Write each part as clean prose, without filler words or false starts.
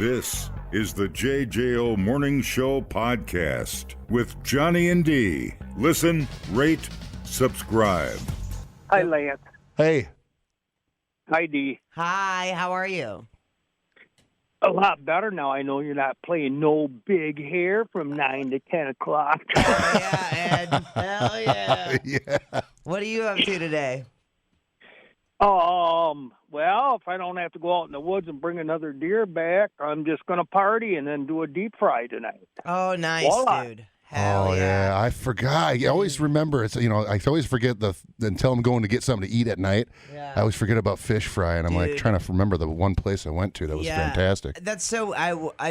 This is the JJO Morning Show podcast with Johnny and D. Listen, rate, subscribe. Hi, Lance. Hey. Hi, D. Hi, how are you? A lot better now. I know you're not playing No Big Hair from 9 to 10 o'clock. Oh, yeah, Ed. Hell yeah. Yeah. What are you up to today? Well, if I don't have to go out in the woods and bring another deer back, I'm just going to party and then do a deep fry tonight. Oh, nice, Voila. dude. Hell Oh, yeah. I forgot. I always remember. It's I always forget until I'm going to get something to eat at night. Yeah. I always forget about fish fry, and I'm like Dude. trying to remember the one place I went to that was fantastic. That's so.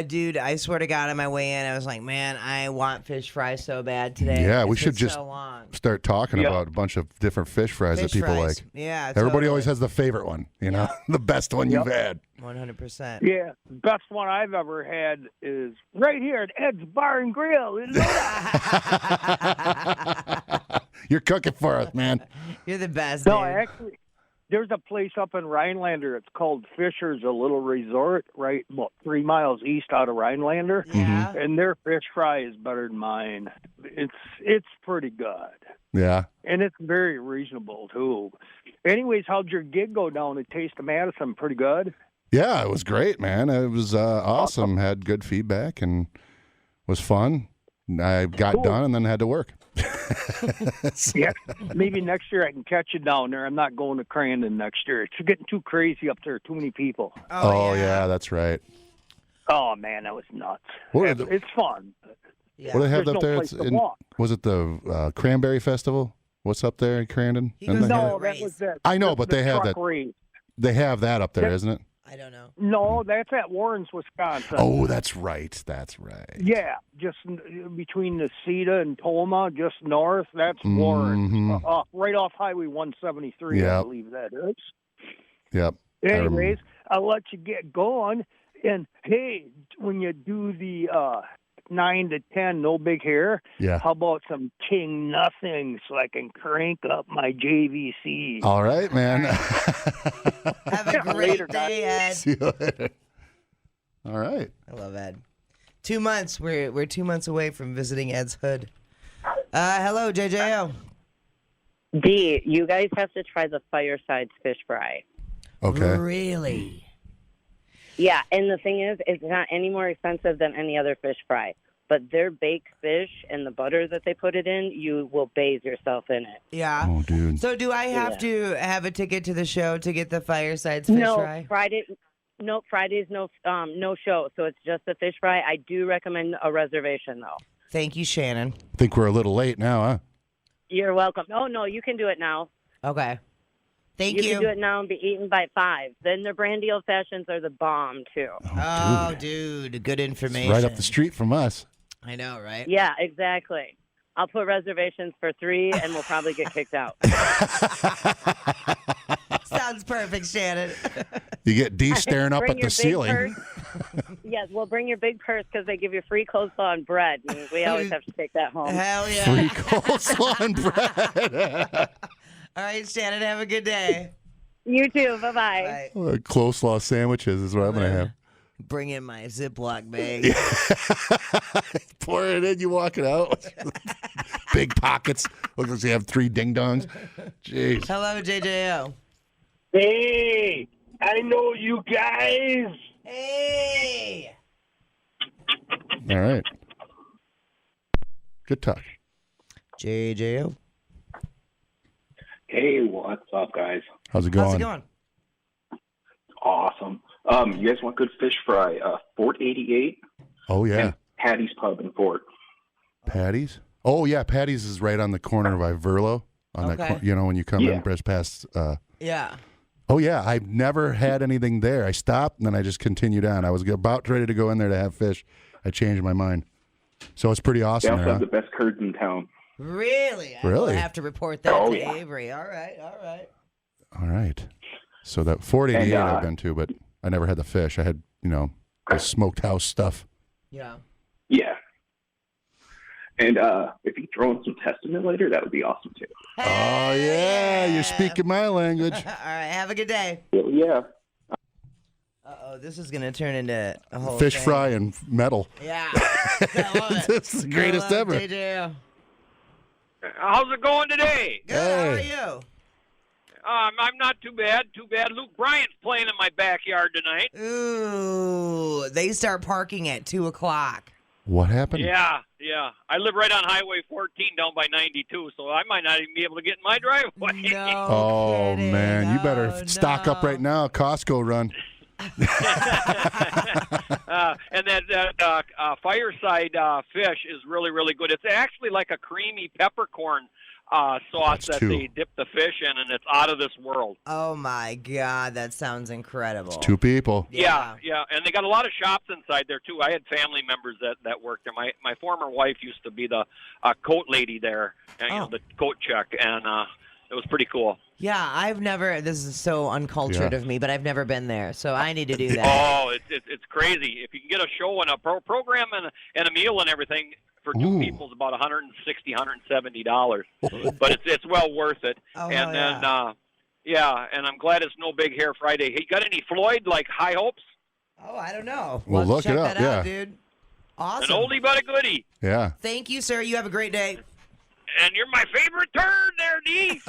Dude, I swear to God, on my way in, I was like, man, I want fish fry so bad today. Yeah, It's we should been just so long. start talking Yeah. about a bunch of different fish fries Fish that people fries. like. Yeah, Everybody totally. always has the favorite one, Yeah. the best one you've had. 100%. Yeah, best one I've ever had is right here at Ed's Bar and Grill in You're cooking for us, man. You're the best, No, dude. actually, there's a place up in Rhinelander. It's called Fisher's, a little resort right about 3 miles east out of Rhinelander. Yeah. And their fish fry is better than mine. It's pretty good. Yeah. And it's very reasonable, too. Anyways, how'd your gig go down at Taste of Madison? Pretty good? Yeah, it was great, man. It was awesome. Had good feedback and was fun. I got Cool. done and then had to work. Yeah. Maybe next year I can catch you down there. I'm not going to Crandon next year. It's getting too crazy up there. Too many people. Oh, yeah, that's right. Oh, man, that was nuts. What are the- It's fun. Yeah. What do they have There's up no there? place It's to walk. was it the Cranberry Festival? What's up there in Crandon? He And goes they to have- No, race. that was that. I know, but the they have truck that. race. They have that up there, That- isn't it? I don't know. No, that's at Warrens, Wisconsin. Oh, that's right. That's right. Yeah, just between the Cedar and Toma, just north. That's Warrens, Mhm. right off Highway 173. I Yep. believe that is. Yep. Anyways, I'll let you get going. And hey, when you do the 9 to 10, no big hair. Yeah. How about some King Nothing so I can crank up my JVC? All right, man. Have a great Later, day, Ed. See you later. All right. I love Ed. 2 months. We're 2 months away from visiting Ed's hood. Hello, JJO. D, you guys have to try the Fireside's fish fry. Okay. Really? Yeah, and the thing is, it's not any more expensive than any other fish fry. But their baked fish and the butter that they put it in, you will bathe yourself in it. Yeah. Oh, dude. So do I have to have a ticket to the show to get the Fireside's fish fry? Friday's no show, so it's just the fish fry. I do recommend a reservation though. Thank you, Shannon. Think we're a little late now, huh? You're welcome. Oh no, you can do it now. Okay. Thank You you. can do it now and be eaten by 5. Then the brandy old fashions are the bomb too. Oh, dude. Good It's information. right up the street from us. I know, right? Yeah, exactly. I'll put reservations for 3, and we'll probably get kicked out. Sounds perfect, Shannon. You get D staring up Bring at your the big ceiling. purse. Yes, well, bring your big purse because they give you free coleslaw and bread. And we always have to take that home. Hell yeah. Free coleslaw and bread. All right, Shannon, have a good day. You too. Bye-bye. Bye. Coleslaw sandwiches is what I'm going to have. Bring in my Ziploc bag. Pour it in, you walk it out. Big pockets. Looks like you have 3 ding-dongs. Jeez. Hello, JJO. Hey, I know you guys. Hey. All right. Good talk. JJO. Hey, what's up, guys? How's it going? How's it going? Awesome. You guys want good fish fry? Fort 88 Oh, yeah. and Patty's Pub in Fort. Patty's? Oh, yeah. Patty's is right on the corner of Iverlo. On Okay. that, when you come in, press past. Yeah. Oh, yeah. I've never had anything there. I stopped, and then I just continued on. I was about ready to go in there to have fish. I changed my mind. So it's pretty They awesome also there, have huh? the best curds in town. Really? I Really? will have to report that Oh, to yeah. Avery. All right. All right. So that 488 And, I've been to, but I never had the fish. I had, the smoked house stuff. Yeah. Yeah. And if you throw in some Testament later, that would be awesome, too. Oh, yeah. You're speaking my language. All right. Have a good day. Well, yeah. Uh-oh. Oh, this is going to turn into a whole Fish thing. fry and metal. Yeah. I love it. This is the greatest I love ever. JJO. How's it going today? Good. How are Hey. you? I'm not too bad. Too bad. Luke Bryant's playing in my backyard tonight. Ooh, they start parking at 2:00. What happened? Yeah. I live right on Highway 14 down by 92, so I might not even be able to get in my driveway. No Oh, kidding. man. You better Oh, stock up no. right now. Costco run. And that fireside fish is really, really good. It's actually like a creamy peppercorn sauce That's that two. they dip the fish in, and it's out of this world. Oh, my God. That sounds incredible. Two people. Yeah, and they got a lot of shops inside there too. I had family members that worked there. My former wife used to be the coat lady there, and, the coat check, and it was pretty cool. Yeah, I've never. This is so uncultured Yeah. of me, but I've never been there, so I need to do that. Oh, it's crazy. If you can get a show and a program and a meal and everything for two Ooh. people, it's about $160, $170. But it's well worth it. Oh, and hell then and I'm glad it's no Big Hair Friday. Hey, got any Floyd like High Hopes? Oh, I don't know. Well, look check it up, that out, yeah. dude. An Awesome. oldie but a goodie. Yeah. Thank you, sir. You have a great day. And you're my favorite turd there, D.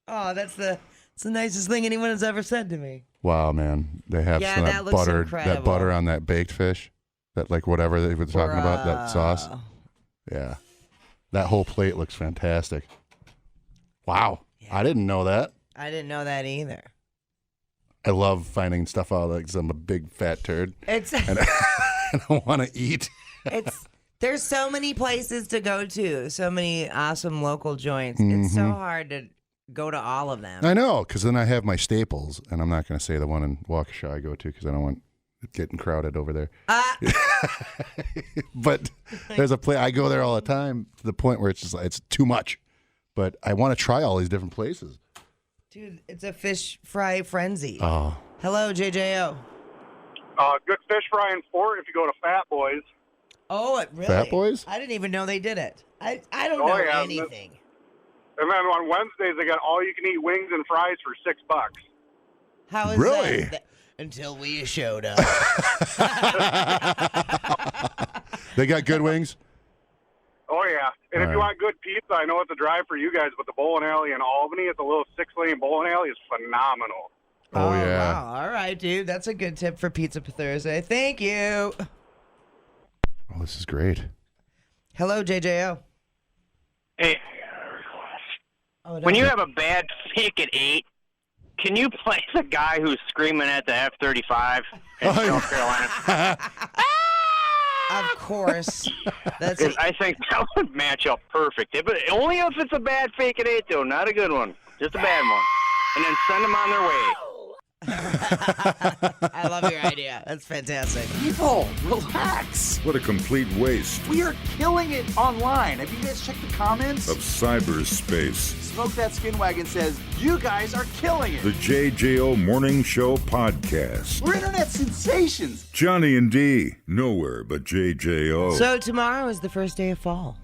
Oh, that's the nicest thing anyone has ever said to me. Wow, man. They have Yeah, some that looks butter, incredible. that butter on that baked fish. That, like, whatever they were talking about, that sauce. Bruh. Yeah. That whole plate looks fantastic. Wow. I didn't know that. I didn't know that either. I love finding stuff out like I'm a big fat turd It's and I want to eat. there's so many places to go to, so many awesome local joints. It's so hard to go to all of them. I know, because then I have my staples, and I'm not going to say the one in Waukesha I go to because I don't want it getting crowded over there. But there's a place I go there all the time to the point where it's just like, it's too much. But I want to try all these different places. Dude, it's a fish fry frenzy. Oh, Hello, JJO. Good fish fry and sport if you go to Fat Boys. Oh, it really? Fat Boys? I didn't even know they did it. I don't Oh, know yeah, anything. And then on Wednesdays, they got all-you-can-eat wings and fries for $6. How is Really? that? Until we showed up. They got good wings? Oh, yeah. And if you All right. want good pizza, I know it's a drive for you guys, but the bowling alley in Albany, it's a little 6-lane bowling alley, is phenomenal. Oh, yeah. Wow. All right, dude. That's a good tip for Pizza Thursday. Thank you. Oh, this is great. Hello, JJO. Hey, Oh, when you have a bad fake at 8, can you play the guy who's screaming at the F-35 in South Carolina? Of course. That's Because I think that would match up perfect. But only if it's a bad fake at 8, though. Not a good one. Just a bad one. And then send them on their way. I love your idea. That's fantastic. People, relax. What a complete waste We are killing it online. Have you guys checked the comments? of cyberspace. Smoke That Skin Wagon says, you guys are killing The it. JJO Morning Show Podcast. We're internet sensations. Johnny and D, nowhere but JJO. So tomorrow is the first day of fall.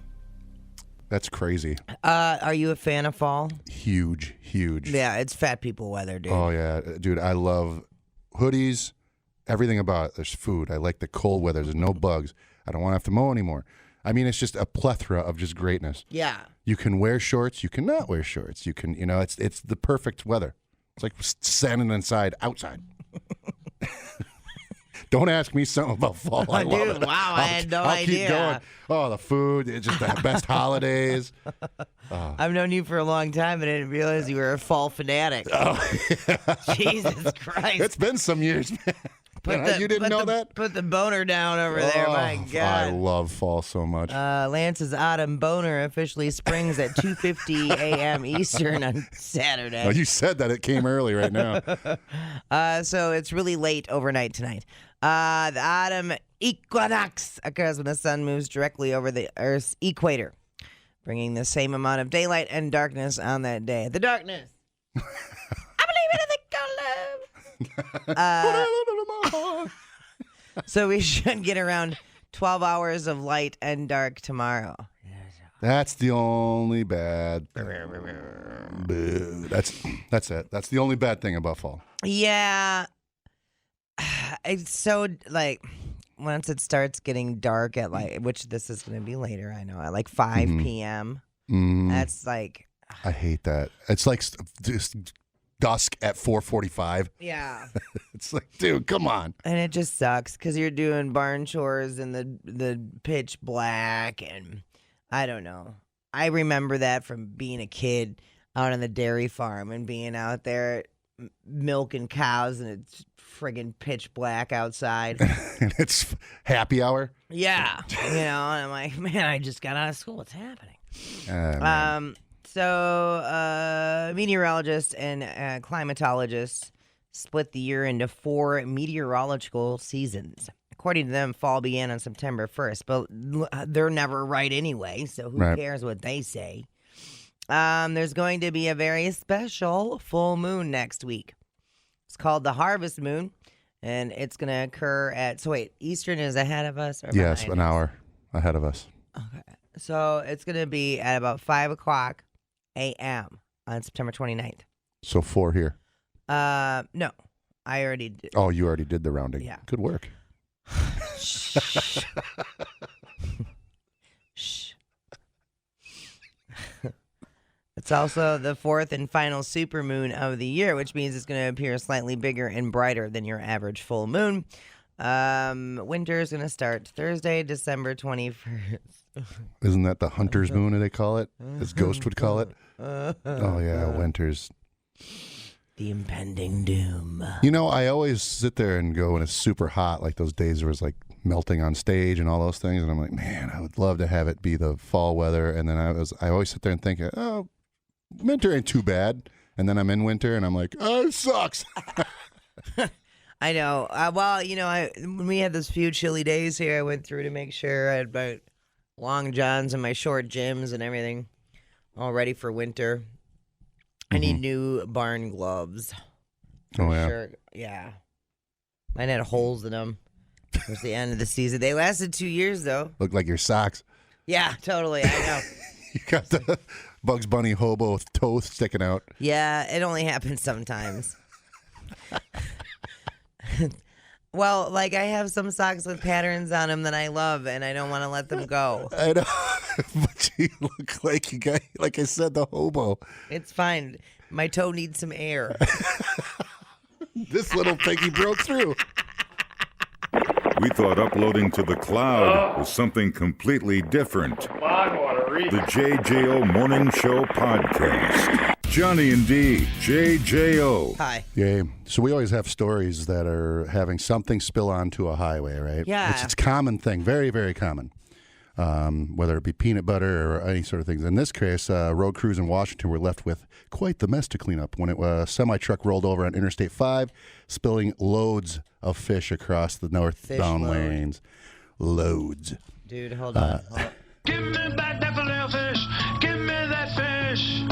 That's crazy. Are you a fan of fall? Huge, huge. Yeah, it's fat people weather, dude. Oh, yeah. Dude, I love hoodies, everything about it. There's food. I like the cold weather. There's no bugs. I don't want to have to mow anymore. I mean, it's just a plethora of just greatness. Yeah. You can wear shorts. You cannot wear shorts. You can, it's the perfect weather. It's like standing inside, outside. Don't ask me something about fall. I love Dude, it. wow, I had no I'll idea. keep going. Oh, the food. It's just the best holidays. I've known you for a long time, and I didn't realize you were a fall fanatic. Oh, Jesus Christ. it's been some years, man. You didn't know that? Put the boner down over there. My Oh, God. I love fall so much. Lance's autumn boner officially springs at 2:50 a.m. Eastern on Saturday. Oh, you said that it came early right now. So it's really late overnight tonight. The autumn equinox occurs when the sun moves directly over the Earth's equator, bringing the same amount of daylight and darkness on that day. The darkness. I believe in the color. So we should get around 12 hours of light and dark tomorrow. That's the only bad. Boo. That's it. That's the only bad thing about fall. Yeah. It's so, like, once it starts getting dark at, like, which this is going to be later, I know, at, like, 5 p.m., that's, like... I hate that. It's like just dusk at 4:45. Yeah. It's like, dude, come on. And it just sucks because you're doing barn chores in the pitch black, and I don't know. I remember that from being a kid out on the dairy farm and being out there milking cows, and it's friggin' pitch black outside. And it's happy hour. Yeah. And I'm like, man, I just got out of school. What's happening? So meteorologists and climatologists split the year into 4 meteorological seasons. According to them, fall began on September 1st, but they're never right anyway, so who cares what they say? There's going to be a very special full moon next week. It's called the harvest moon, and it's going to occur at... So wait, Eastern is ahead of us? Or yes, an hour ahead of us. Okay. So it's going to be at about 5 o'clock a.m. on September 29th. So 4 here. No, I already did. Oh, you already did the rounding. Yeah. Good work. Shh. Shh. It's also the 4th and final supermoon of the year, which means it's going to appear slightly bigger and brighter than your average full moon. Winter is going to start Thursday, December 21st. Isn't that the hunter's moon, they call it? As Ghost would call it? Oh, yeah, winter's. The impending doom. I always sit there and go when it's super hot, like those days where it's like melting on stage and all those things, and I'm like, man, I would love to have it be the fall weather. And then I always sit there and think, oh, winter ain't too bad. And then I'm in winter and I'm like, oh, it sucks. I know. When we had those few chilly days here, I went through to make sure I had my long johns and my short gyms and everything all ready for winter. I need new barn gloves. Oh, yeah. Sure. Yeah. Mine had holes in them. It was the end of the season. They lasted 2 years, though. Look like your socks. Yeah, totally. I know. You got the Bugs Bunny hobo with toes sticking out. Yeah, it only happens sometimes. Well, like I have some socks with patterns on them that I love, and I don't want to let them go. I know, but you look like you got, like I said, the hobo. It's fine. My toe needs some air. This little piggy broke through. We thought uploading to the cloud was something completely different. The JJO Morning Show Podcast. Johnny and D, JJO. Hi. Yeah. So we always have stories that are having something spill onto a highway, right? Yeah. It's a common thing, very, very common. Whether it be peanut butter or any sort of things. In this case, road crews in Washington were left with quite the mess to clean up when a semi-truck rolled over on Interstate 5, spilling loads of fish across the northbound lanes. Loads. Dude, hold on. Give me back that filet fish. Give me that fish.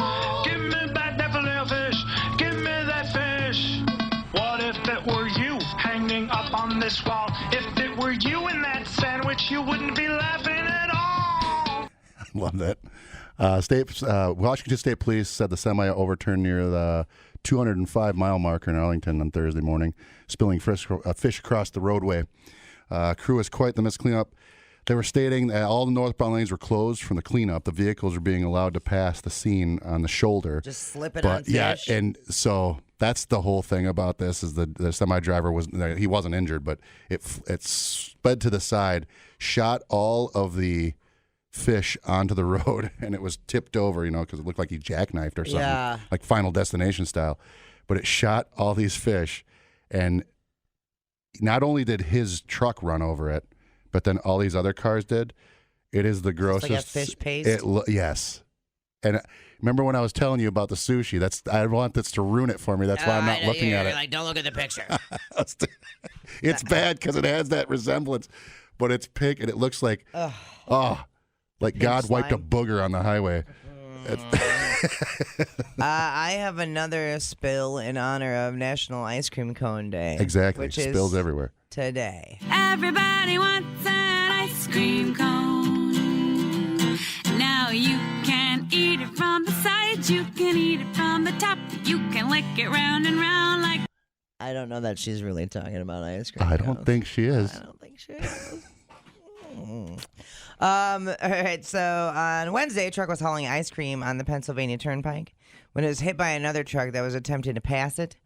Give me back that filet fish. Give me that fish. What if it were you hanging up on this wall? If it were you in that sandwich, you wouldn't be laughing at all. Love that. Washington State Police said the semi overturned near the 205-mile marker in Arlington on Thursday morning, spilling fish across the roadway. Crew was quite the mess cleanup. They were stating that all the northbound lanes were closed from the cleanup. The vehicles were being allowed to pass the scene on the shoulder. Just slipping on fish. Yeah, and so that's the whole thing about this is the semi-driver he wasn't injured, but it sped to the side, shot all of the fish onto the road, and it was tipped over, because it looked like he jackknifed or something, like Final Destination style. But it shot all these fish, and not only did his truck run over it, but then all these other cars did. It is the grossest. It's like a fish paste? Yes. And remember when I was telling you about the sushi? I want this to ruin it for me. That's why I'm not looking at it. Like, don't look at the picture. It's bad because it has that resemblance, but it's pink and it looks like, like God slime. wiped a booger on the highway. I have another spill in honor of National Ice Cream Cone Day. Exactly. Which Spills is everywhere. Today. Everybody wants an ice cream cone. Now you from the sides, you can eat it from the top, you can lick it round and round like... I don't know that she's really talking about ice cream. I don't think she is. I don't think she is. All right, so on Wednesday, a truck was hauling ice cream on the Pennsylvania Turnpike when it was hit by another truck that was attempting to pass it.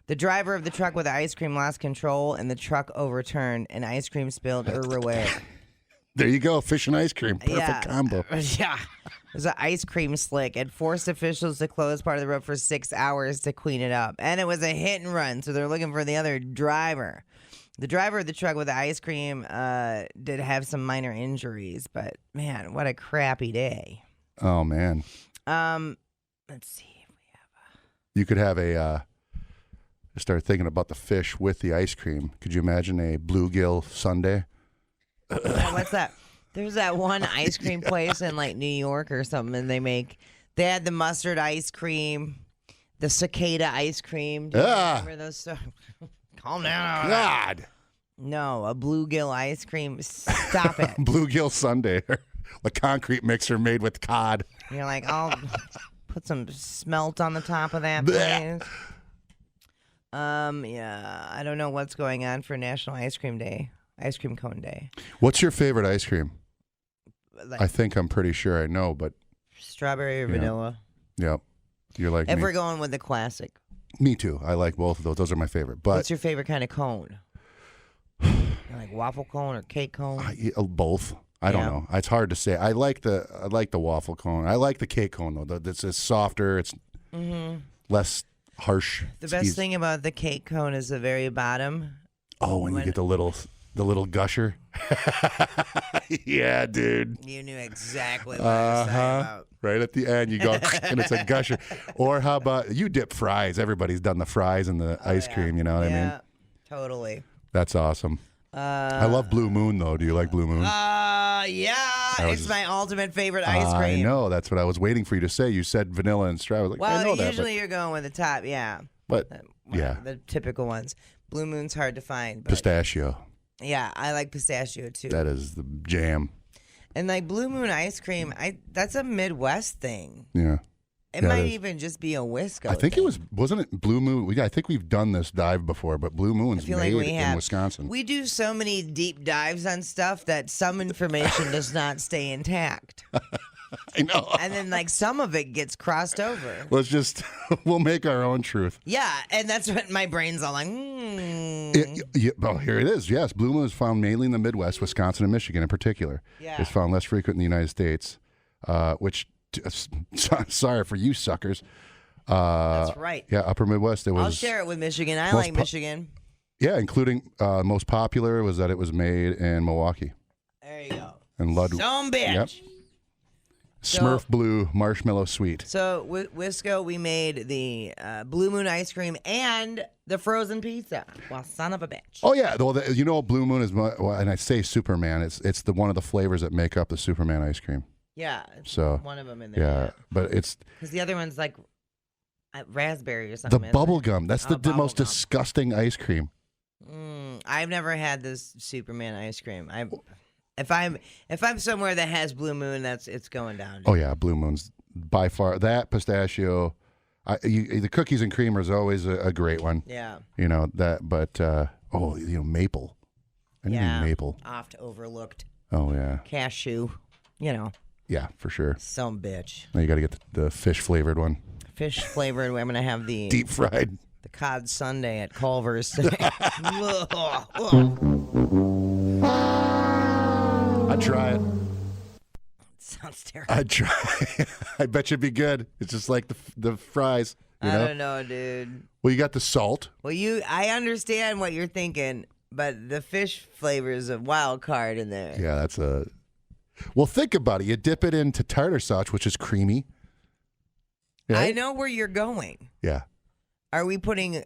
The driver of the truck with the ice cream lost control, and the truck overturned, and ice cream spilled everywhere. There you go, fish and ice cream. Perfect combo. Yeah. It was an ice cream slick. It forced officials to close part of the road for 6 hours to clean it up. And it was a hit and run, so they're looking for the other driver. The driver of the truck with the ice cream did have some minor injuries, but man, what a crappy day. Oh, man. Let's see if we have You could have I started thinking about the fish with the ice cream. Could you imagine a bluegill sundae? what's that? There's that one ice cream place in like New York or something, and they had the mustard ice cream, the cicada ice cream. Do you remember those stuff? Calm down. God. No, a bluegill ice cream. Stop it. Bluegill sundae. A concrete mixer made with cod. You're like, I'll put some smelt on the top of that, please. Yeah, I don't know what's going on for National Ice Cream Day. Ice cream cone day. What's your favorite ice cream? Like, I think I'm pretty sure I know, but strawberry or vanilla? Yep. You're like if me. we're going with the classic. Me too. I like both of those. Those are my favorite. But what's your favorite kind of cone? Like waffle cone or cake cone? Both. I don't know. It's hard to say. I like the waffle cone. I like the cake cone though. It's softer. It's less harsh. The best thing about the cake cone is the very bottom. Oh, when you get the little gusher. Yeah, dude. You knew exactly what I was talking about. Right at the end, you go, and it's a gusher. Or how about you dip fries? Everybody's done the fries and the ice cream. You know what I mean? Totally. That's awesome. I love Blue Moon, though. Do you like Blue Moon? Yeah. It's my ultimate favorite ice cream. I know. That's what I was waiting for you to say. You said vanilla and strawberry. Well, I know usually you're going with the top, yeah. But, yeah. The typical ones. Blue Moon's hard to find. But Pistachio. Yeah, I like pistachio, too. That is the jam. And, like, Blue Moon ice cream, that's a Midwest thing. Yeah. It might even just be a Wisco I think thing. wasn't it Blue Moon? I think we've done this dive before, but Blue Moon's made in Wisconsin. We do so many deep dives on stuff that some information does not stay intact. I know. And then, like, some of it gets crossed over. We'll make our own truth. Yeah, and that's what my brain's all like, Well, here it is. Yes, Blue Moon is found mainly in the Midwest, Wisconsin and Michigan in particular. Yeah. It's found less frequent in the United States, which, sorry for you suckers. That's right. Yeah, Upper Midwest. I'll share it with Michigan. I like Michigan. Yeah, including most popular was that it was made in Milwaukee. There you go. And Ludwig. Some bitch. Yep. Smurf Blue Marshmallow Sweet. So, Wisco, we made the Blue Moon ice cream and the frozen pizza. Well, son of a bitch. Oh, yeah. Well, you know what Blue Moon is, and I say Superman, it's one of the flavors that make up the Superman ice cream. Yeah. So one of them in there. Yeah, but it's... Because the other one's like raspberry or something. The bubble gum. That's the most disgusting ice cream. I've never had this Superman ice cream. If I'm somewhere that has Blue Moon, it's going down. Oh yeah, Blue Moon's by far that pistachio. The cookies and cream is always a great one. Yeah. You know that, but maple. Anything maple. Oft overlooked. Oh yeah. Cashew. You know. Yeah, for sure. Some bitch. Now you got to get the fish flavored one. Fish flavored. I'm gonna have the deep fried. The cod sundae at Culver's today. I'd try it. Sounds terrible. I'd try. I bet you'd be good. It's just like the fries. You know? I don't know, dude. Well, you got the salt. Well, I understand what you're thinking, but the fish flavor is a wild card in there. Yeah, that's a. Well, think about it. You dip it into tartar sauce, which is creamy. Right? I know where you're going. Yeah. Are we putting?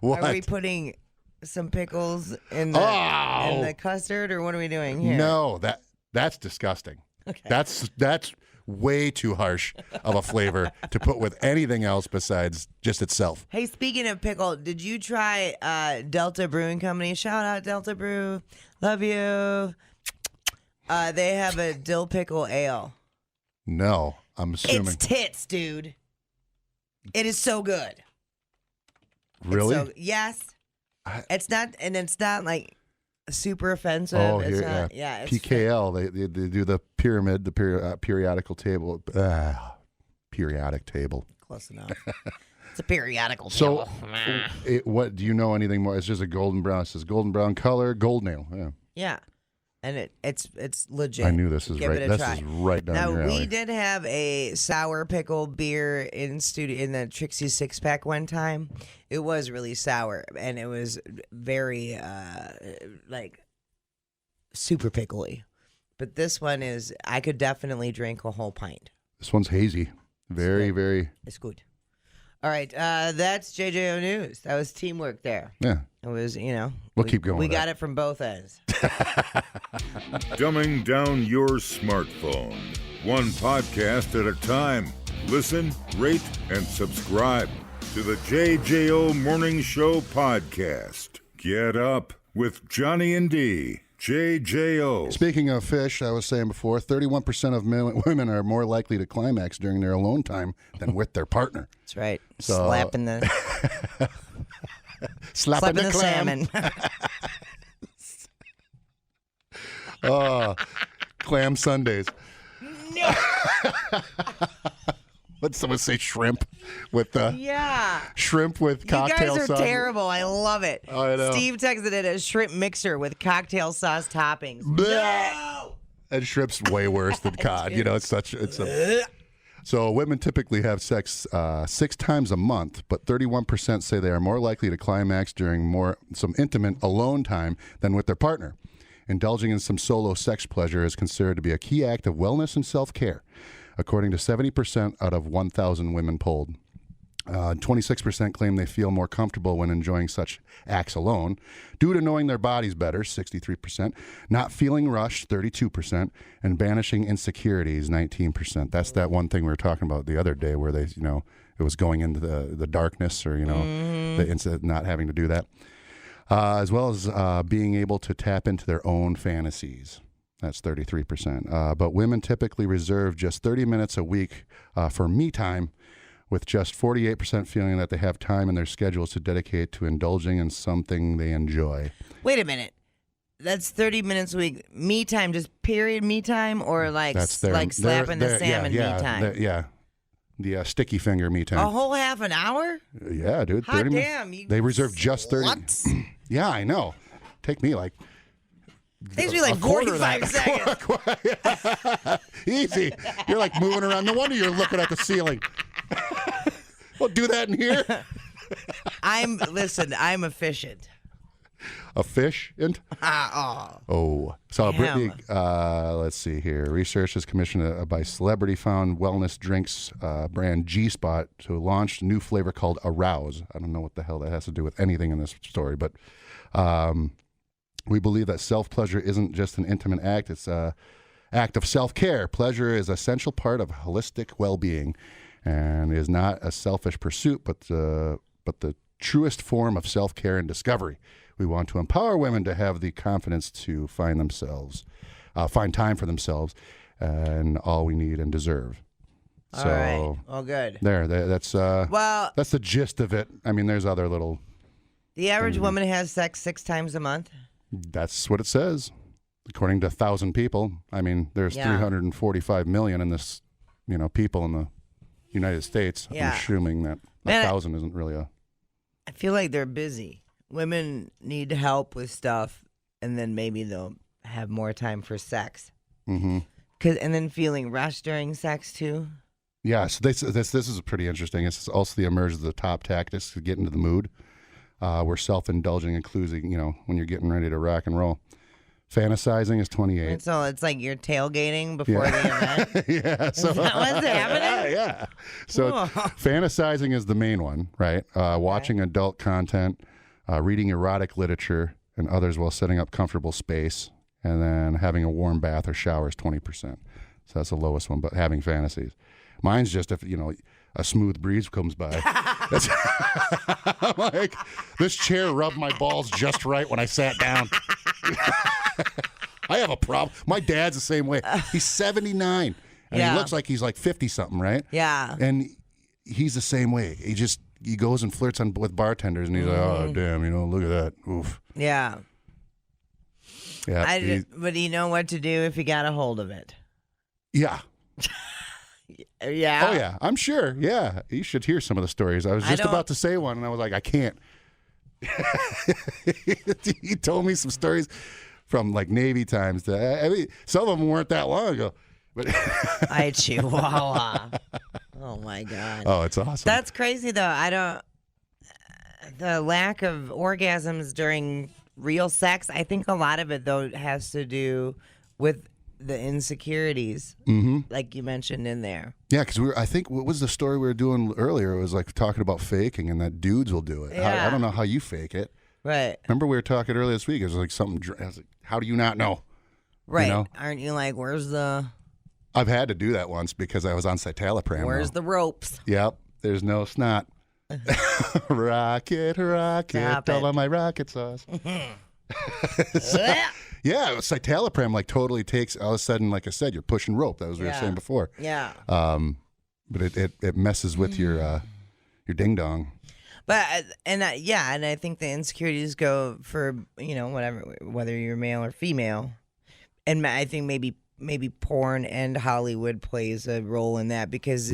What? Are we putting some pickles in the custard, or what are we doing here? No, that's disgusting. Okay. That's way too harsh of a flavor to put with anything else besides just itself. Hey, speaking of pickle, did you try Delta Brewing Company? Shout out Delta Brew. Love you. They have a dill pickle ale. No, I'm assuming. It's tits, dude. It is so good. Really? Yes. It's not like super offensive. Oh, it's here, not, yeah. It's PKL. They do the pyramid, the periodical table. Periodic table. Close enough. It's a periodical So, table. what do you know anything more? It's just a golden brown. It says golden brown color, gold nail. Yeah. Yeah. And it's legit. I knew this is Give right. it a This try. is right down your Now alley. we did have a sour pickle beer in the Trixie 6-pack one time. It was really sour and it was very like super pickly. But this one is I could definitely drink a whole pint. This one's hazy. Very, very. It's good. All right, that's JJO News. That was teamwork there. Yeah. It was, We'll keep going We with got that. it from both ends. Dumbing down your smartphone. One podcast at a time. Listen, rate, and subscribe to the JJO Morning Show podcast. Get up with Johnny and D. JJO. Speaking of fish, I was saying before, 31% of women are more likely to climax during their alone time than with their partner. That's right. So, Slapping the slapping the clam. salmon. Oh, clam sundaes. No. Let someone say shrimp with Yeah. shrimp with cocktail You guys are sauce. terrible. I love it. I know. Steve texted it a shrimp mixer with cocktail sauce toppings. No. And shrimp's way worse than cod. So women typically have sex 6 times a month, but 31% say they are more likely to climax during some intimate alone time than with their partner. Indulging in some solo sex pleasure is considered to be a key act of wellness and self-care, according to 70% out of 1,000 women polled. 26% claim they feel more comfortable when enjoying such acts alone, due to knowing their bodies better, 63%, not feeling rushed, 32%, and banishing insecurities, 19%. That's that one thing we were talking about the other day where they, it was going into the darkness or, not having to do that. As well as being able to tap into their own fantasies. That's 33%. But women typically reserve just 30 minutes a week for me time, with just 48% feeling that they have time in their schedules to dedicate to indulging in something they enjoy. Wait a minute. That's 30 minutes a week. Me time, just period me time, or like slapping the salmon me time? The sticky finger me time. A whole half an hour? Yeah, dude. Hot 30 damn. minutes. They reserve just 30. What? Yeah, I know. Take me like... Takes me like 45 seconds. Easy. You're like moving around. No wonder you're looking at the ceiling. Well, do that in here. I'm efficient. Efficient? Oh. So Brittany, let's see here. Research is commissioned by celebrity-found wellness drinks brand G-Spot to launch a new flavor called Arouse. I don't know what the hell that has to do with anything in this story, but we believe that self-pleasure isn't just an intimate act. It's an act of self-care. Pleasure is an essential part of holistic well-being and is not a selfish pursuit, but the truest form of self-care and discovery. We want to empower women to have the confidence to find time for themselves, and all we need and deserve. All right. Oh, good. That's the gist of it. I mean, there's other little... The average woman has sex 6 times a month? That's what it says, according to 1,000 people. I mean, there's 345 million in this, people in the United States. Yeah. I'm assuming that 1,000 isn't really a... I feel like they're busy. Women need help with stuff, and then maybe they'll have more time for sex. Mm-hmm. And then feeling rushed during sex, too. Yeah, so this is pretty interesting. It's also the emergence of the top tactics to get into the mood. We're self-indulging, including, when you're getting ready to rock and roll. Fantasizing is 28. And so it's like you're tailgating before the event? Yeah. So, is that what's happening? Yeah. So fantasizing is the main one, right? Watching adult content, reading erotic literature and others while setting up comfortable space, and then having a warm bath or shower is 20%. So that's the lowest one, but having fantasies. Mine's just if, a smooth breeze comes by. I'm like, this chair rubbed my balls just right when I sat down. I have a problem. My dad's the same way. He's 79. And he looks like he's like 50-something, right? Yeah. And he's the same way. He goes and flirts with bartenders, and he's like, oh, damn, look at that. Oof. Yeah. Yeah. But do you know what to do if you got a hold of it? Yeah. Yeah. Oh, yeah. I'm sure. Yeah. You should hear some of the stories. I was just about to say one, and I was like, I can't. He told me some stories from like Navy times. I mean, some of them weren't that long ago. But I chihuahua. Oh my God. Oh, it's awesome. That's crazy though. The lack of orgasms during real sex, I think a lot of it though has to do with the insecurities, like you mentioned in there. Yeah, because I think what was the story we were doing earlier? It was like talking about faking and that dudes will do it. Yeah. I don't know how you fake it. Right. Remember we were talking earlier this week? It was like something. I was like, how do you not know? Right. Aren't you like, where's the? I've had to do that once because I was on citalopram. Where's the ropes? Yep. There's no snot. Rocket, all on my rocket sauce. Yeah, citalopram like totally takes all of a sudden, like I said, you're pushing rope. That was what we were saying before. Yeah. But it messes with your ding dong. But and I think the insecurities go for whatever, whether you're male or female, and I think maybe porn and Hollywood plays a role in that because,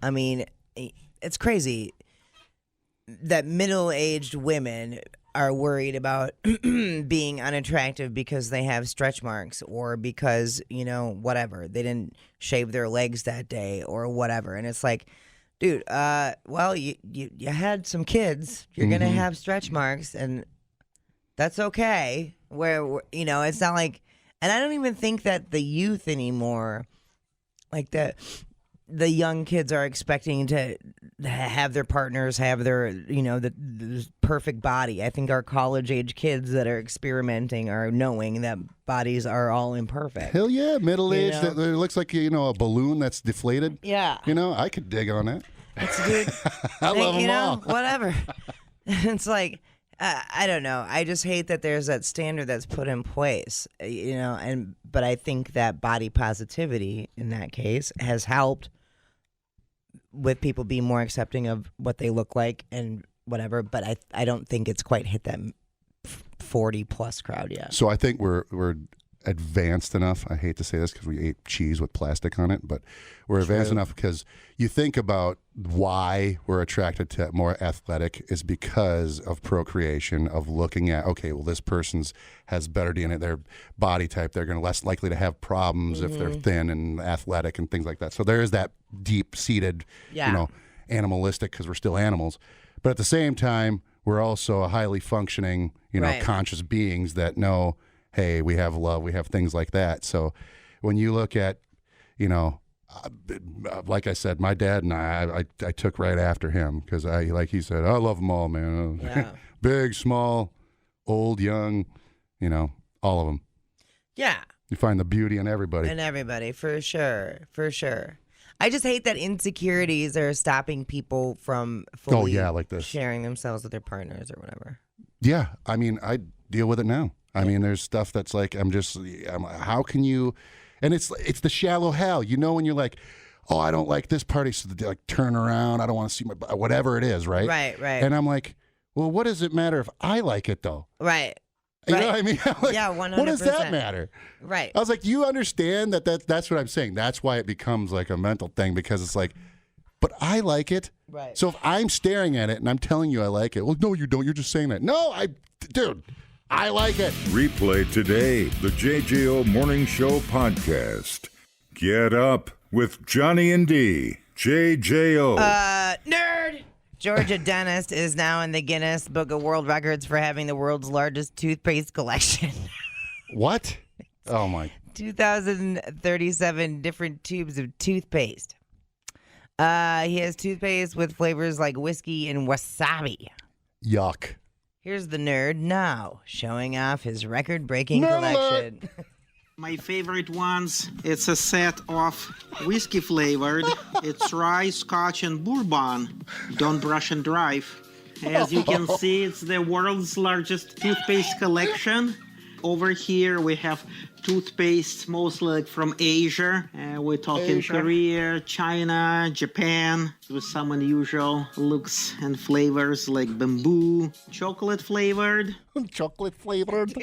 I mean, it's crazy that middle-aged women are worried about being unattractive because they have stretch marks or because, whatever, they didn't shave their legs that day or whatever. And it's like, dude, well, you had some kids. You're going to have stretch marks, and that's okay. Where, it's not like, and I don't even think that the youth anymore, like the young kids are expecting to have their partners have their, the perfect body. I think our college-age kids that are experimenting are knowing that bodies are all imperfect. Hell yeah, middle-aged. It looks like, a balloon that's deflated. Yeah. I could dig on that. Dude, I love them all. Whatever. It's like, I don't know. I just hate that there's that standard that's put in place, but I think that body positivity in that case has helped with people being more accepting of what they look like and whatever, but I don't think it's quite hit that 40-plus crowd yet. So I think we're advanced enough. I hate to say this because we ate cheese with plastic on it, but we're advanced enough because you think about why we're attracted to more athletic is because of procreation, of looking at, okay, well, this person's has better DNA, their body type, they're going to less likely to have problems if they're thin and athletic and things like that. So there is that deep-seated, animalistic, because we're still animals. But at the same time, we're also a highly functioning, conscious beings that know, hey, we have love, we have things like that. So when you look at, like I said, my dad and I took right after him because like he said, I love them all, man. Yeah. Big, small, old, young, all of them. Yeah. You find the beauty in everybody. In everybody, for sure. For sure. I just hate that insecurities are stopping people from fully like this. Sharing themselves with their partners or whatever. Yeah. I mean, I deal with it now. I mean, there's stuff that's like, how can you, and it's the shallow hell, when you're like, oh, I don't like this party, so they like turn around, I don't want to see whatever it is, right? Right. And I'm like, well, what does it matter if I like it though? Right. You know what I mean? Like, yeah, 100%. What does that matter? Right. I was like, you understand that's what I'm saying. That's why it becomes like a mental thing because it's like, but I like it. Right. So if I'm staring at it and I'm telling you I like it, well, no, you don't. You're just saying that. No, dude, I like it. Replay today the JJO Morning Show podcast. Get up with Johnny and D. JJO. Nerd. Georgia dentist is now in the Guinness Book of World Records for having the world's largest toothpaste collection. What? Oh, my. 2,037 different tubes of toothpaste. He has toothpaste with flavors like whiskey and wasabi. Yuck. Here's the nerd now, showing off his record-breaking collection. My favorite ones, it's a set of whiskey flavored. It's rye, scotch, and bourbon. Don't brush and drive. As you can see, it's the world's largest toothpaste collection. Over here we have toothpaste, mostly like from Asia. We're talking Korea, China, Japan, with some unusual looks and flavors like bamboo, chocolate flavored. Chocolate flavored.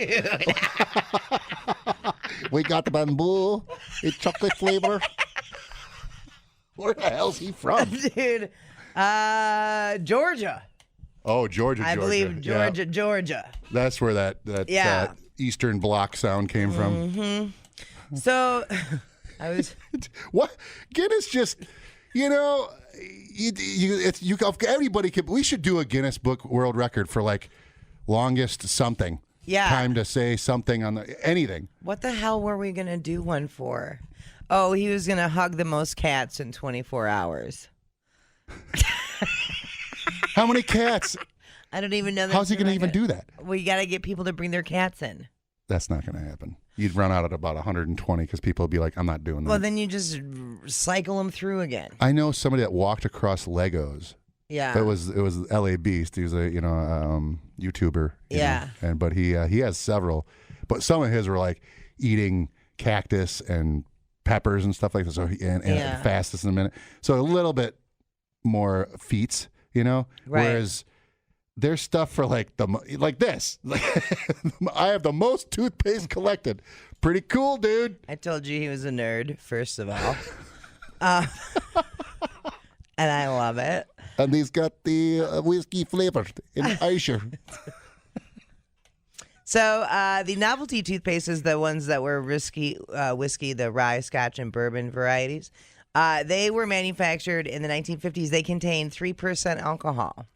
We got the bamboo. It's chocolate flavor. Where the hell's he from? Dude, Georgia. Oh, Georgia. I believe Georgia, yeah. Georgia. That's where that Eastern Bloc sound came from. Mm-hmm. So, I was... What? Guinness just, everybody could... We should do a Guinness Book World Record for, like, longest something. Yeah. Time to say something on anything. What the hell were we going to do one for? Oh, he was going to hug the most cats in 24 hours. How many cats? I don't even know. How's he going to even do that? Well, you got to get people to bring their cats in. That's not going to happen. You'd run out at about 120 because people would be like, I'm not doing that. Well, then you just cycle them through again. I know somebody that walked across Legos. Yeah. It was LA Beast. He was a YouTuber. But he has several. But some of his were like eating cactus and peppers and stuff like that. So fastest in a minute. So a little bit more feats, Right. Whereas there's stuff for like this. I have the most toothpaste collected. Pretty cool, dude. I told you he was a nerd, first of all. And I love it. And he's got the whiskey flavored in Asia. So the novelty toothpaste is the ones that were whiskey, the rye, scotch, and bourbon varieties. They were manufactured in the 1950s. They contain 3% alcohol.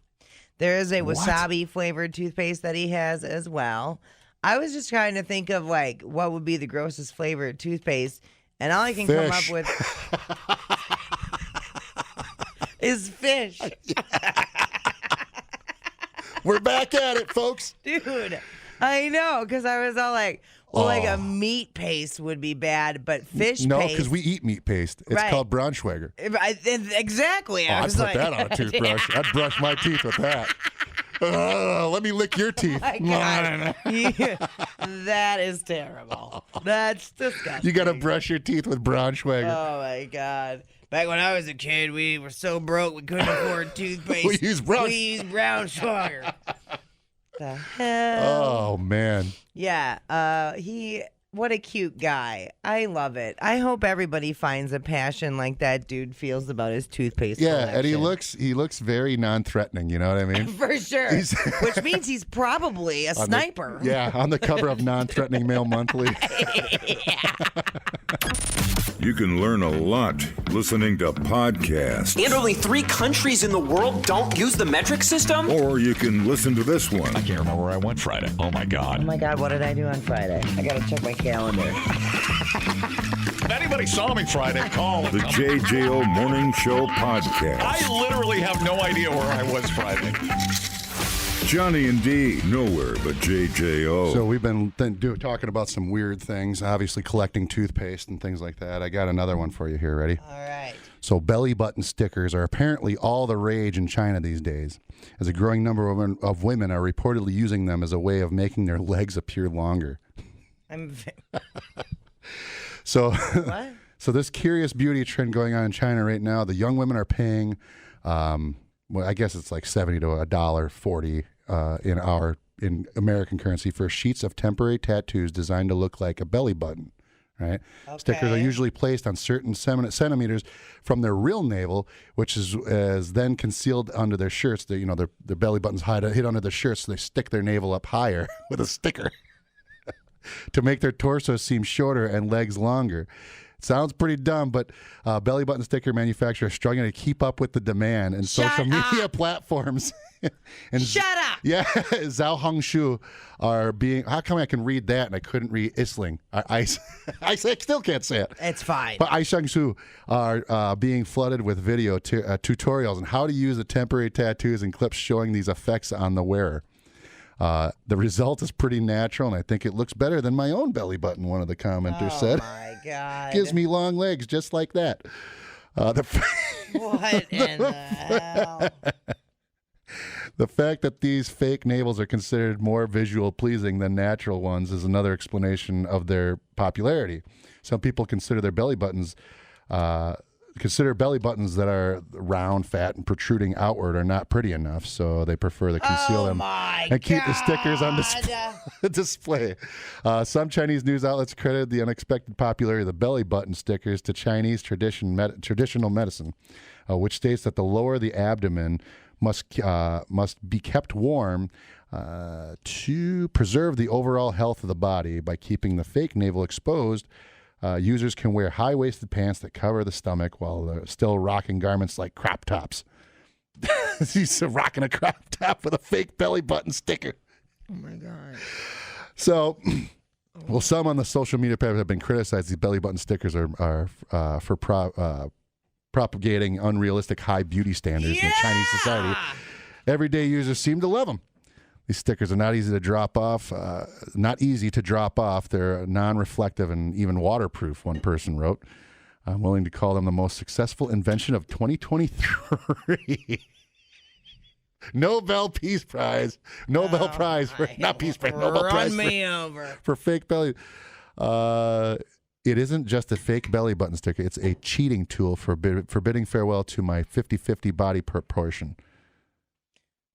There is a wasabi-flavored toothpaste that he has as well. I was just trying to think of, like, what would be the grossest flavored toothpaste, and all I can come up with is fish. We're back at it, folks. Dude, I know, because I was all like, like a meat paste would be bad, but fish paste. No, because we eat meat paste. It's called Braunschweiger. Exactly. I'd put that on a toothbrush. I'd brush my teeth with that. Let me lick your teeth. Oh my God. That is terrible. That's disgusting. You got to brush your teeth with Braunschweiger. Oh, my God. Back when I was a kid, we were so broke we couldn't afford toothpaste. We used Braunschweiger. The hell? Oh, man. Yeah. What a cute guy. I love it. I hope everybody finds a passion like that dude feels about his toothpaste collection. And he looks very non-threatening, you know what I mean? For sure. Which means he's probably a sniper. On the cover of Non-Threatening Male Monthly. You can learn a lot listening to podcasts. And only 3 countries in the world don't use the metric system? Or you can listen to this one. I can't remember where I went Friday. Oh, my God. Oh, my God. What did I do on Friday? I got to check my calendar. If anybody saw me Friday, call. The JJO Morning Show Podcast. I literally have no idea where I was Friday. Johnny and D, nowhere but JJO. So we've been talking about some weird things, obviously collecting toothpaste and things like that. I got another one for you here. Ready? All right. So belly button stickers are apparently all the rage in China these days, as a growing number of women are reportedly using them as a way of making their legs appear longer. So, what? So this curious beauty trend going on in China right now, the young women are paying, I guess it's like $70 to $1.40 in American currency for sheets of temporary tattoos designed to look like a belly button. Right? Okay. Stickers are usually placed on certain centimeters from their real navel, which is then concealed under their shirts. Their belly buttons hid under their shirts, so they stick their navel up higher with a sticker to make their torso seem shorter and legs longer. Sounds pretty dumb, but belly button sticker manufacturers are struggling to keep up with the demand, and social media platforms. Shut up! Yeah, Zhao Hongshu are being. How come I can read that and I couldn't read Isling? I still can't say it. It's fine. But Aishangsu are being flooded with video tutorials on how to use the temporary tattoos and clips showing these effects on the wearer. The result is pretty natural, and I think it looks better than my own belly button, one of the commenters said. Oh, my God. Gives me long legs just like that. What in the hell? The fact that these fake navels are considered more visual pleasing than natural ones is another explanation of their popularity. Some people consider belly buttons that are round, fat, and protruding outward are not pretty enough, so they prefer to conceal them and keep the stickers on display. Some Chinese news outlets credited the unexpected popularity of the belly button stickers to Chinese traditional medicine, which states that the lower the abdomen must be kept warm to preserve the overall health of the body. By keeping the fake navel exposed, users can wear high-waisted pants that cover the stomach while they're still rocking garments like crop tops. He's rocking a crop top with a fake belly button sticker. Oh, my God. So, well, some on the social media platforms have been criticized. These belly button stickers are for propagating unrealistic high beauty standards in Chinese society. Everyday users seem to love them. These stickers are not easy to drop off. They're non-reflective and even waterproof, one person wrote. I'm willing to call them the most successful invention of 2023. Nobel Peace Prize. Nobel Prize for, not Peace Prize, Nobel Prize for fake belly. It isn't just a fake belly button sticker. It's a cheating tool for forbidding farewell to my 50-50 body proportion.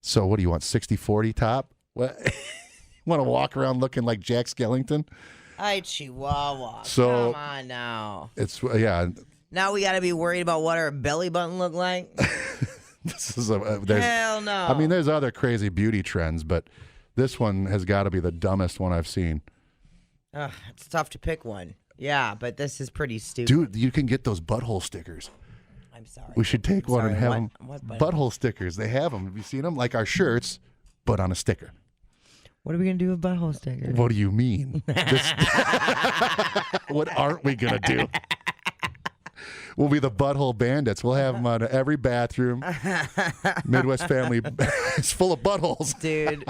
So what do you want, 60-40 top? What? Want to walk around looking like Jack Skellington? Hi, Chihuahua. So, come on now. It's, yeah. Now we got to be worried about what our belly button look like? This is Hell no. I mean, there's other crazy beauty trends, but this one has got to be the dumbest one I've seen. It's tough to pick one. Yeah, but this is pretty stupid. Dude, you can get those butthole stickers. I'm sorry. We should take one and have them. What butthole stickers. They have them. Have you seen them? Like our shirts, but on a sticker. What are we going to do with butthole stickers? What do you mean? What aren't we going to do? We'll be the butthole bandits. We'll have them on every bathroom. Midwest family is full of buttholes. Dude,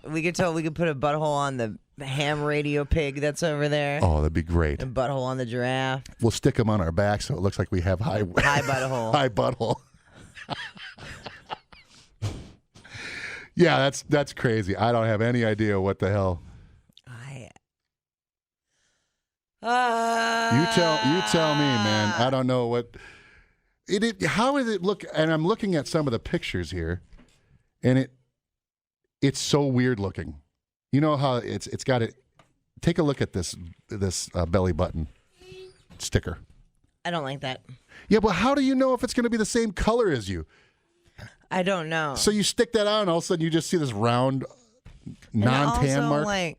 we could put a butthole on the ham radio pig that's over there. Oh, that'd be great. A butthole on the giraffe. We'll stick them on our back so it looks like we have high butthole. High butthole. Yeah, that's crazy. I don't have any idea what the hell. You tell me, man. I don't know what how does it look? And I'm looking at some of the pictures here, and it's so weird looking. You know how it's got it. Take a look at this belly button sticker. I don't like that. Yeah, but how do you know if it's going to be the same color as you? I don't know. So you stick that on, and all of a sudden you just see this round non-tan mark.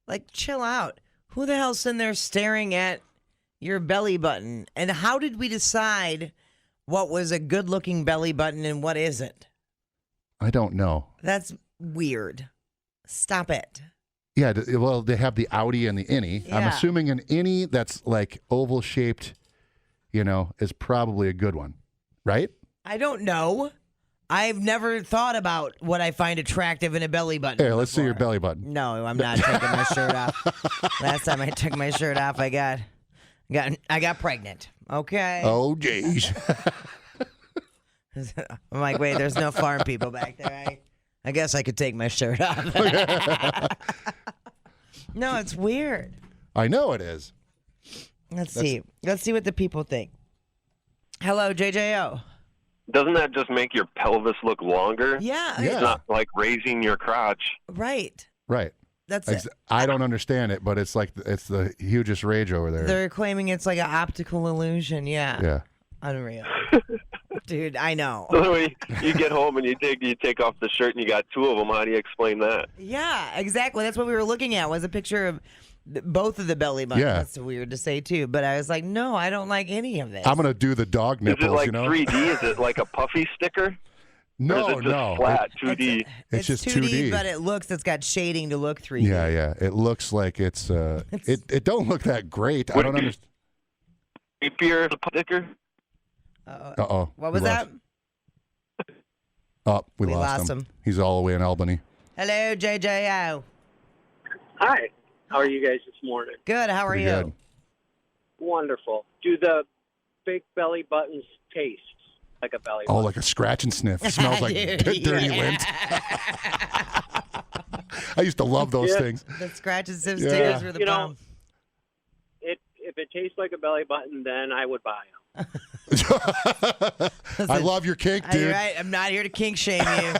Like chill out. Who the hell's in there staring at your belly button? And how did we decide what was a good-looking belly button and what isn't? I don't know. That's weird. Stop it. Yeah, well, they have the outie and the innie. Yeah. I'm assuming an innie that's like oval-shaped, is probably a good one, right? I don't know. I've never thought about what I find attractive in a belly button. Here, let's see your belly button. No, I'm not taking my shirt off. Last time I took my shirt off, I got pregnant. Okay. Oh, jeez. I'm like, wait, there's no farm people back there. I guess I could take my shirt off. No, it's weird. I know it is. Let's see what the people think. Hello, JJO. Doesn't that just make your pelvis look longer? Yeah. It's not like raising your crotch. Right. Right. That's it. I don't understand it, but it's the hugest rage over there. They're claiming it's like an optical illusion. Yeah. Yeah. Unreal. Dude, I know. So when you get home and you take off the shirt and you got two of them, how do you explain that? Yeah, exactly. That's what we were looking at, was a picture of both of the belly buttons. Yeah. That's weird to say, too. But I was like, no, I don't like any of this. I'm going to do the dog nipples, Is it like 3D? Is it like a puffy sticker? No, or is it just flat 2D? It's just 2D, but it's got shading to look 3D. Yeah. It looks like it don't look that great. I don't understand. Rapier sticker? Uh-oh. What was that? Oh, we lost him. He's all the way in Albany. Hello, JJO. Hi. How are you guys this morning? Good. How are you? Good. Wonderful. Do the fake belly buttons taste? like a belly Oh, button. like a scratch and sniff. It smells like dirty lint. I used to love those things. The scratch and sniff stickers were the bomb. If it tastes like a belly button, then I would buy them. I love your kink, dude. You're right. I'm not here to kink shame you.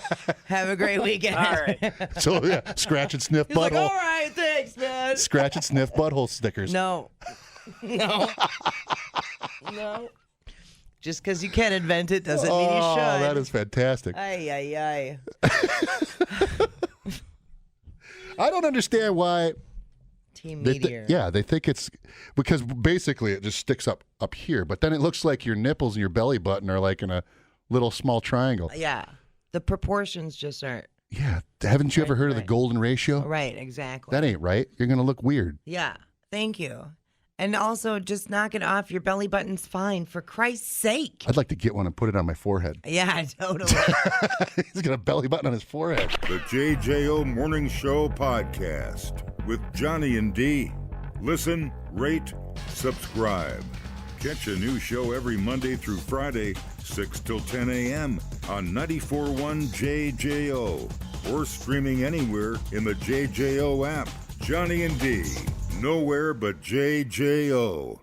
Have a great weekend. All right. So, scratch and sniff He's butthole. like, all right, thanks, man. Scratch and sniff butthole stickers. No. No. Just because you can't invent it doesn't mean you should. Oh, that is fantastic. Ay. I don't understand why. Team Meteor. They think it's because basically it just sticks up here, but then it looks like your nipples and your belly button are like in a little small triangle. Yeah. The proportions just aren't. Yeah. Haven't you ever heard of the golden ratio? Right, exactly. That ain't right. You're going to look weird. Yeah. Thank you. And also, just knock it off. Your belly button's fine, for Christ's sake. I'd like to get one and put it on my forehead. Yeah, totally. He's got a belly button on his forehead. The JJO Morning Show podcast with Johnny and D. Listen, rate, subscribe. Catch a new show every Monday through Friday, 6 till 10 a.m. on 94.1 JJO or streaming anywhere in the JJO app. Johnny and D. Nowhere but JJO.